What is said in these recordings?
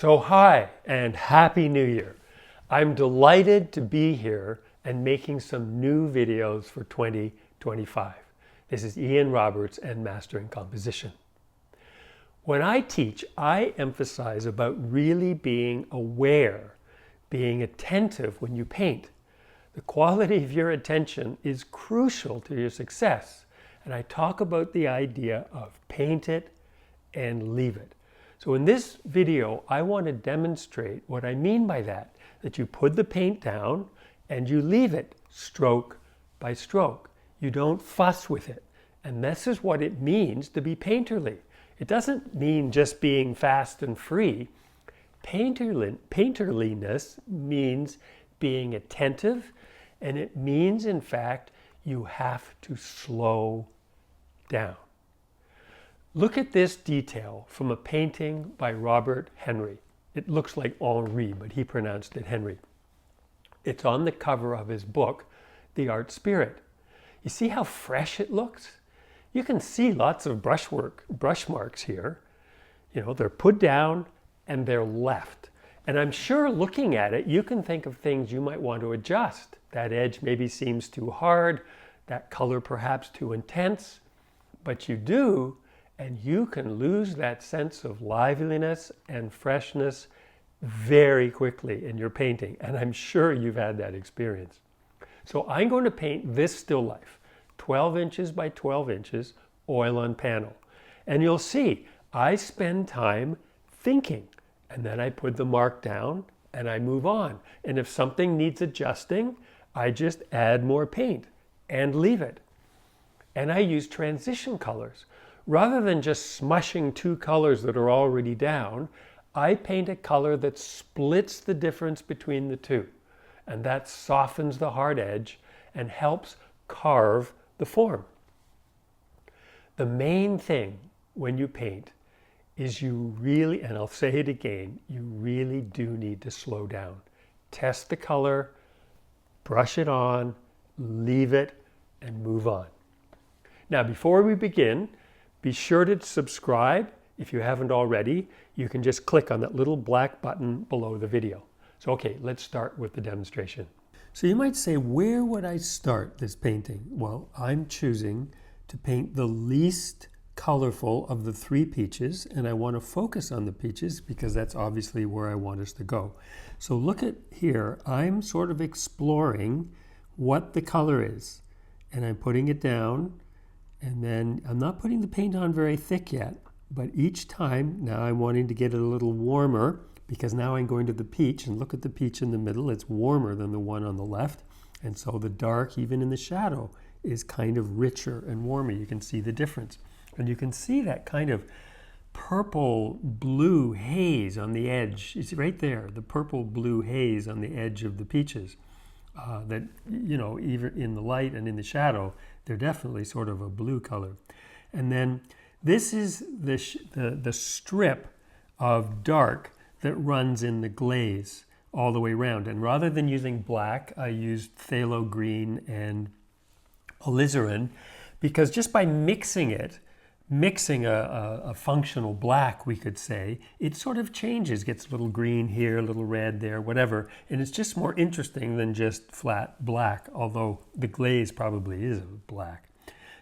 So hi and Happy New Year. I'm delighted to be here and making some new videos for 2025. This is Ian Roberts and Mastering Composition. When I teach, I emphasize about really being aware, being attentive when you paint. The quality of your attention is crucial to your success. And I talk about the idea of paint it and leave it. So in this video, I want to demonstrate what I mean by that you put the paint down and you leave it stroke by stroke. You don't fuss with it. And this is what it means to be painterly. It doesn't mean just being fast and free. Painterliness means being attentive, and it means, in fact, you have to slow down. Look at this detail from a painting by Robert Henry. It looks like Henri, but he pronounced it Henry. It's on the cover of his book, The Art Spirit. You see how fresh it looks? You can see lots of brush marks here. You know, they're put down and they're left. And I'm sure looking at it, you can think of things you might want to adjust. That edge maybe seems too hard, that color perhaps too intense, but you do. And you can lose that sense of liveliness and freshness very quickly in your painting. And I'm sure you've had that experience. So I'm going to paint this still life, 12 inches by 12 inches, oil on panel. And you'll see, I spend time thinking, and then I put the mark down and I move on. And if something needs adjusting, I just add more paint and leave it. And I use transition colors. Rather than just smushing two colors that are already down, I paint a color that splits the difference between the two. And that softens the hard edge and helps carve the form. The main thing when you paint is you really, and I'll say it again, you really do need to slow down. Test the color, brush it on, leave it, and move on. Now, before we begin, be sure to subscribe. If you haven't already, you can just click on that little black button below the video. So, okay, let's start with the demonstration. So you might say, where would I start this painting? Well, I'm choosing to paint the least colorful of the three peaches, and I want to focus on the peaches because that's obviously where I want us to go. So look at here, I'm sort of exploring what the color is, and I'm putting it down. And then I'm not putting the paint on very thick yet, but each time now I'm wanting to get it a little warmer because now I'm going to the peach, and look at the peach in the middle. It's warmer than the one on the left. And so the dark, even in the shadow, is kind of richer and warmer. You can see the difference. And you can see that kind of purple blue haze on the edge. It's right there, the purple blue haze on the edge of the peaches. That, you know, even in the light and in the shadow, they're definitely sort of a blue color. And then this is the strip of dark that runs in the glaze all the way around. And rather than using black, I used Phthalo Green and Alizarin, because just by mixing a functional black, we could say, it sort of changes, gets a little green here, a little red there, whatever. And it's just more interesting than just flat black, although the glaze probably is black.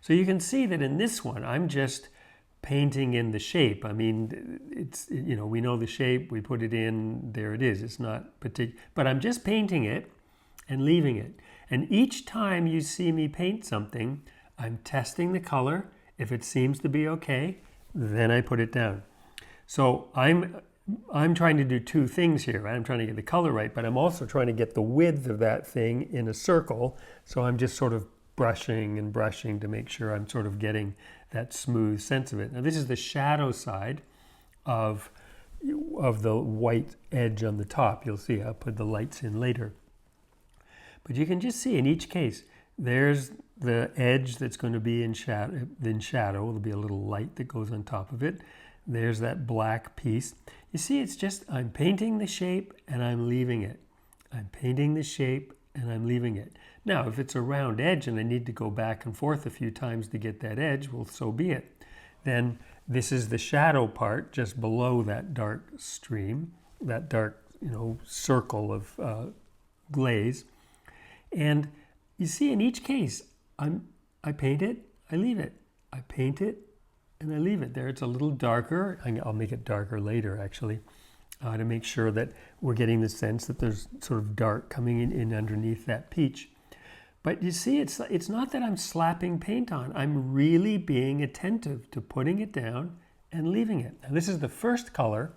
So you can see that in this one, I'm just painting in the shape. I mean, it's, you know, we know the shape, we put it in, there it is. It's not particular, but I'm just painting it and leaving it. And each time you see me paint something, I'm testing the color. If it seems to be okay, then I put it down. So I'm trying to do two things here. I'm trying to get the color right, but I'm also trying to get the width of that thing in a circle. So I'm just sort of brushing and brushing to make sure I'm sort of getting that smooth sense of it. Now this is the shadow side of the white edge on the top. You'll see I'll put the lights in later. But you can just see in each case, there's the edge that's going to be in shadow. There'll be a little light that goes on top of it. There's that black piece. You see, it's just, I'm painting the shape and I'm leaving it. I'm painting the shape and I'm leaving it. Now, if it's a round edge and I need to go back and forth a few times to get that edge, well, so be it. Then this is the shadow part just below that dark stream. dark, circle of glaze. And you see, in each case, I paint it, I leave it. I paint it, and I leave it. There, it's a little darker. I'll make it darker later, actually, to make sure that we're getting the sense that there's sort of dark coming in underneath that peach. But you see, it's not that I'm slapping paint on. I'm really being attentive to putting it down and leaving it. Now, this is the first color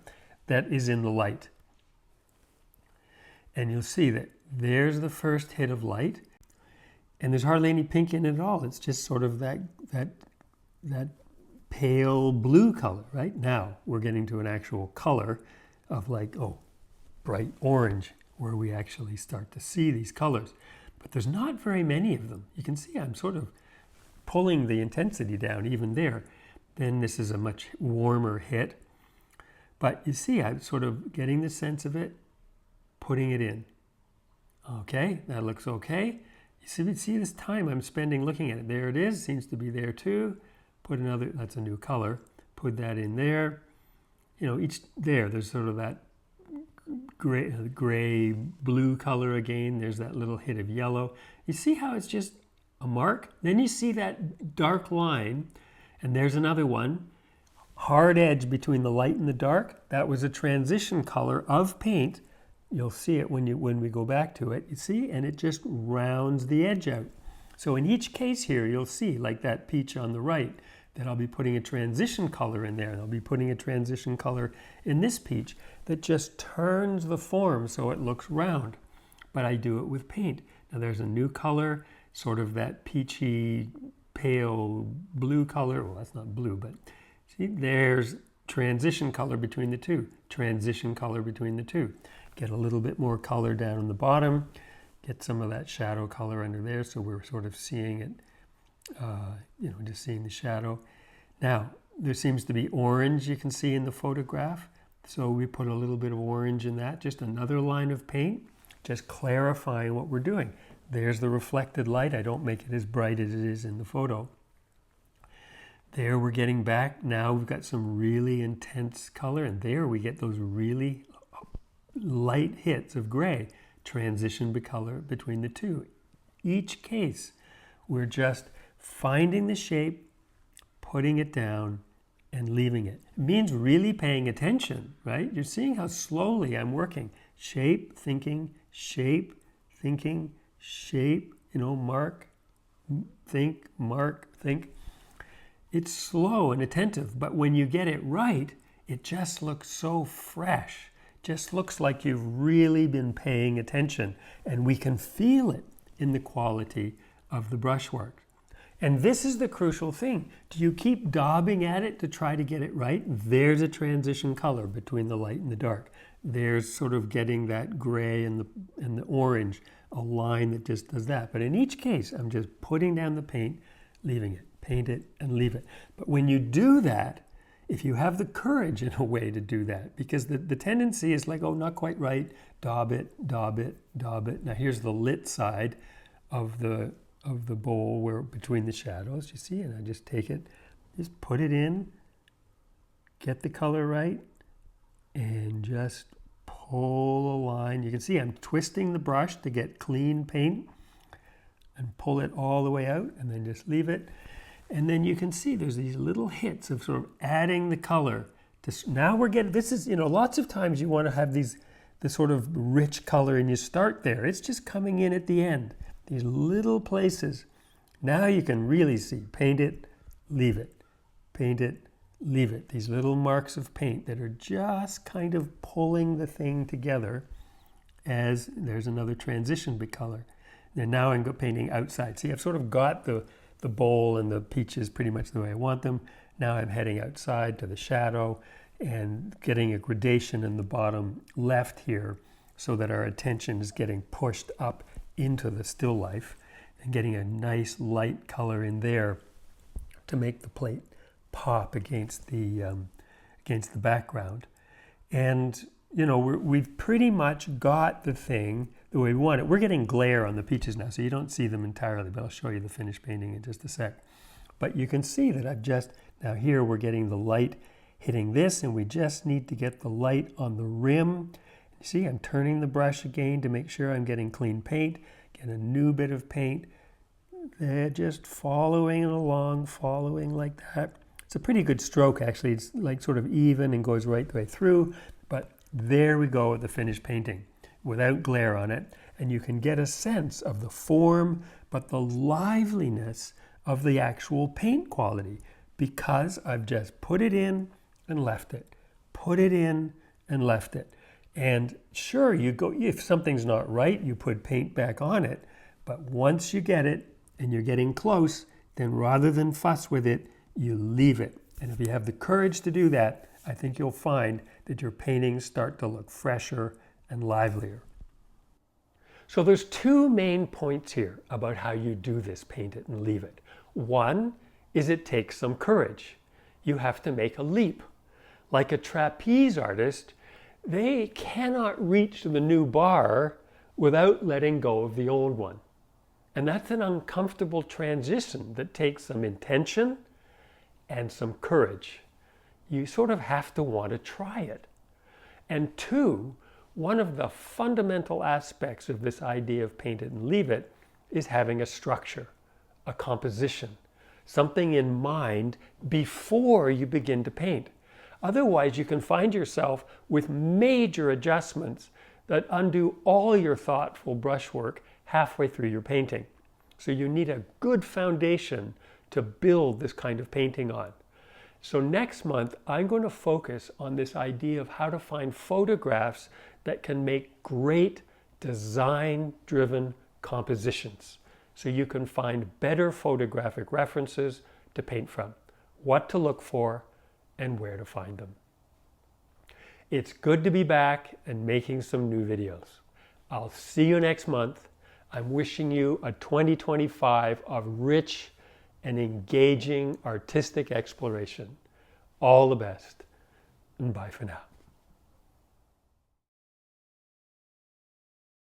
that is in the light. And you'll see that there's the first hit of light, and there's hardly any pink in it at all. It's just sort of that pale blue color, right? Now we're getting to an actual color of bright orange, where we actually start to see these colors. But there's not very many of them. You can see I'm sort of pulling the intensity down even there. Then this is a much warmer hit. But you see, I'm sort of getting the sense of it, putting it in. Okay, that looks okay. You see this time I'm spending looking at it. There it is, seems to be there too. Put another, that's a new color. Put that in there. There's sort of that gray blue color again. There's that little hit of yellow. You see how it's just a mark? Then you see that dark line, and there's another one. Hard edge between the light and the dark. That was a transition color of paint. You'll see it when we go back to it. You see, and it just rounds the edge out. So in each case here, you'll see, like that peach on the right, that I'll be putting a transition color in there, and I'll be putting a transition color in this peach that just turns the form so it looks round. But I do it with paint. Now there's a new color, sort of that peachy, pale blue color. Well, that's not blue, but see, there's transition color between the two. Transition color between the two. Get a little bit more color down on the bottom. Get some of that shadow color under there, so we're sort of seeing it, just seeing the shadow. Now, there seems to be orange you can see in the photograph, so we put a little bit of orange in that, just another line of paint, just clarifying what we're doing. There's the reflected light. I don't make it as bright as it is in the photo. There we're getting back. Now we've got some really intense color, and there we get those really light hits of gray. Transition color between the two. Each case, we're just finding the shape, putting it down, and leaving it. It means really paying attention, right? You're seeing how slowly I'm working. Shape, thinking, shape, thinking, shape, mark, think, mark, think. It's slow and attentive, but when you get it right, it just looks so fresh. Just looks like you've really been paying attention, and we can feel it in the quality of the brushwork. And this is the crucial thing. Do you keep daubing at it to try to get it right? There's a transition color between the light and the dark. There's sort of getting that gray and the orange, a line that just does that. But in each case, I'm just putting down the paint, leaving it, paint it, and leave it. But when you do that, if you have the courage in a way to do that, because the tendency is like, oh, not quite right, daub it, daub it, daub it. Now here's the lit side of the bowl where between the shadows, you see, and I just take it, just put it in, get the color right, and just pull a line. You can see I'm twisting the brush to get clean paint and pull it all the way out, and then just leave it. And then you can see there's these little hits of sort of adding the color. Now we're getting, this is, lots of times you want to have this sort of rich color and you start there. It's just coming in at the end, these little places. Now you can really see, paint it, leave it, paint it, leave it. These little marks of paint that are just kind of pulling the thing together as there's another transition color. And now I'm painting outside. See, I've sort of got the bowl and the peaches pretty much the way I want them. Now I'm heading outside to the shadow and getting a gradation in the bottom left here so that our attention is getting pushed up into the still life and getting a nice light color in there to make the plate pop against the background. And we've pretty much got the thing the way we want it. We're getting glare on the peaches now, so you don't see them entirely, but I'll show you the finished painting in just a sec. But you can see that now here we're getting the light hitting this, and we just need to get the light on the rim. You see, I'm turning the brush again to make sure I'm getting clean paint. Get a new bit of paint. They're just following it along, following like that. It's a pretty good stroke, actually. It's like sort of even and goes right the way through. But there we go with the finished painting without glare on it. And you can get a sense of the form, but the liveliness of the actual paint quality, because I've just put it in and left it. Put it in and left it. And sure, you go, if something's not right, you put paint back on it. But once you get it and you're getting close, then rather than fuss with it, you leave it. And if you have the courage to do that, I think you'll find that your paintings start to look fresher and livelier. So there's two main points here about how you do this, paint it and leave it. One is it takes some courage. You have to make a leap. Like a trapeze artist, they cannot reach the new bar without letting go of the old one. And that's an uncomfortable transition that takes some intention and some courage. You sort of have to want to try it. And two, one of the fundamental aspects of this idea of paint it and leave it is having a structure, a composition, something in mind before you begin to paint. Otherwise, you can find yourself with major adjustments that undo all your thoughtful brushwork halfway through your painting. So you need a good foundation to build this kind of painting on. So next month, I'm going to focus on this idea of how to find photographs that can make great design-driven compositions. So you can find better photographic references to paint from, what to look for, and where to find them. It's good to be back and making some new videos. I'll see you next month. I'm wishing you a 2025 of rich and engaging artistic exploration. All the best, and bye for now.